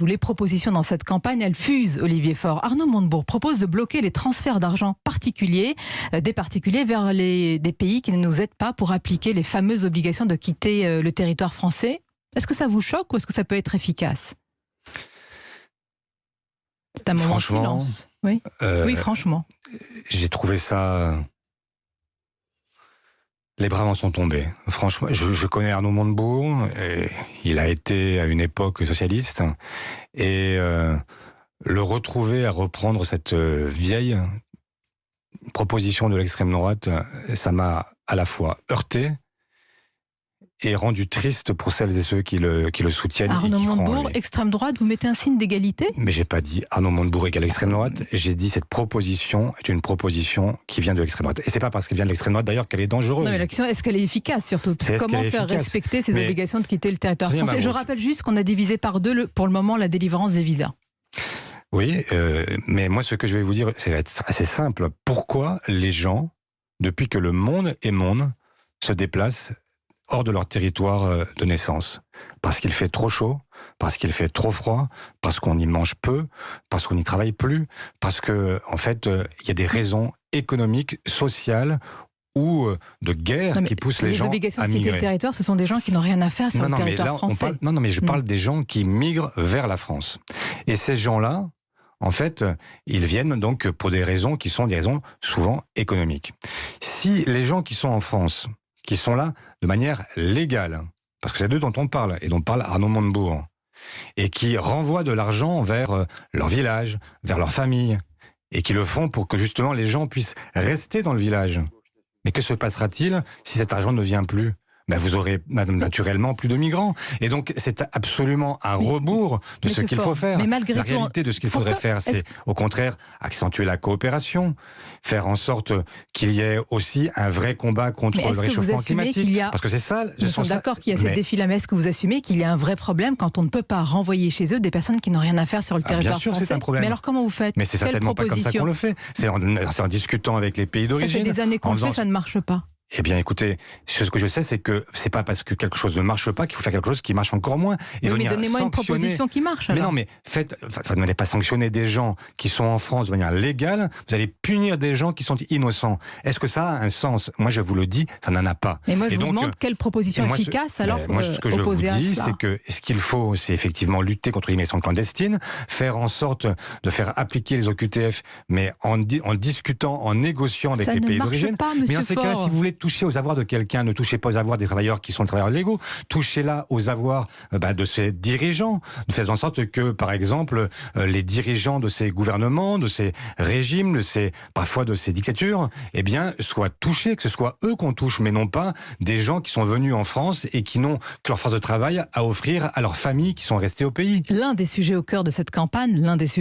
Les propositions dans cette campagne, elles fusent, Olivier Faure. Arnaud Montebourg propose de bloquer les transferts d'argent particuliers, des particuliers vers des pays qui ne nous aident pas pour appliquer les fameuses obligations de quitter le territoire français. Est-ce que ça vous choque ou est-ce que ça peut être efficace ? C'est un moment de silence. Oui, oui, franchement. J'ai trouvé ça... Les bras m'en sont tombés. Franchement, je connais Arnaud Montebourg. Et il a été à une époque socialiste. Et le retrouver à reprendre cette vieille proposition de l'extrême droite, ça m'a à la fois heurté et rendu triste pour celles et ceux qui le soutiennent. Arnaud Montebourg, extrême droite, vous mettez un signe d'égalité ? Mais j'ai pas dit Arnaud Montebourg égale extrême droite, j'ai dit cette proposition est une proposition qui vient de l'extrême droite. Et c'est pas parce qu'elle vient de l'extrême droite d'ailleurs qu'elle est dangereuse. Non mais la question est-ce qu'elle est efficace surtout ? Comment faire respecter ces obligations de quitter le territoire français ? Je rappelle juste qu'on a divisé par deux pour le moment la délivrance des visas. Oui, mais moi ce que je vais vous dire, c'est assez simple. Pourquoi les gens, depuis que le monde est monde, se déplacent hors de leur territoire de naissance? Parce qu'il fait trop chaud, parce qu'il fait trop froid, parce qu'on y mange peu, parce qu'on n'y travaille plus, parce que en fait, il y a des raisons économiques, sociales ou de guerre qui poussent les gens à migrer. Les obligations de quitter le territoire, ce sont des gens qui n'ont rien à faire sur le territoire français. Mais je parle des gens qui migrent vers la France. Et ces gens-là, en fait, ils viennent donc pour des raisons qui sont des raisons souvent économiques. Si les gens qui sont en France, qui sont là de manière légale, parce que c'est d'eux dont on parle, et dont parle Arnaud Montebourg, et qui renvoient de l'argent vers leur village, vers leur famille, et qui le font pour que justement les gens puissent rester dans le village. Mais que se passera-t-il si cet argent ne vient plus ? Vous aurez naturellement plus de migrants. Et donc, c'est absolument un rebours de ce qu'il faut faire. Mais malgré la réalité de ce qu'il faudrait faire, c'est au contraire accentuer la coopération, faire en sorte qu'il y ait aussi un vrai combat contre le réchauffement climatique. Parce que c'est ça... Nous sommes d'accord qu'il y a ces défis-là, mais est-ce que vous assumez qu'il y a un vrai problème quand on ne peut pas renvoyer chez eux des personnes qui n'ont rien à faire sur le territoire français ? Bien sûr, c'est un problème. Mais alors comment vous faites ? Mais c'est certainement pas comme ça qu'on le fait. C'est en discutant avec les pays d'origine. Ça fait des années qu'on le fait, ça ne marche pas. Eh bien, écoutez, ce que je sais, c'est que c'est pas parce que quelque chose ne marche pas qu'il faut faire quelque chose qui marche encore moins. Et mais donnez-moi une proposition qui marche, alors. Mais non, mais vous n'allez pas sanctionner des gens qui sont en France de manière légale, vous allez punir des gens qui sont innocents. Est-ce que ça a un sens ? Moi, je vous le dis, ça n'en a pas. Mais moi, je vous demande quelle proposition efficace, alors, moi, ce que je vous dis, c'est que ce qu'il faut, c'est effectivement lutter contre l'immigration clandestine, faire en sorte de faire appliquer les OQTF, mais en discutant, en négociant avec les pays d'origine. Mais dans ces cas-là, si vous voulez toucher aux avoirs de quelqu'un, ne touchez pas aux avoirs des travailleurs qui sont des travailleurs légaux, touchez là aux avoirs de ces dirigeants, faites en sorte que, par exemple, les dirigeants de ces gouvernements, de ces régimes, parfois de ces dictatures, soient touchés, que ce soit eux qu'on touche, mais non pas des gens qui sont venus en France et qui n'ont que leur force de travail à offrir à leurs familles qui sont restées au pays. L'un des sujets au cœur de cette campagne, l'un des sujets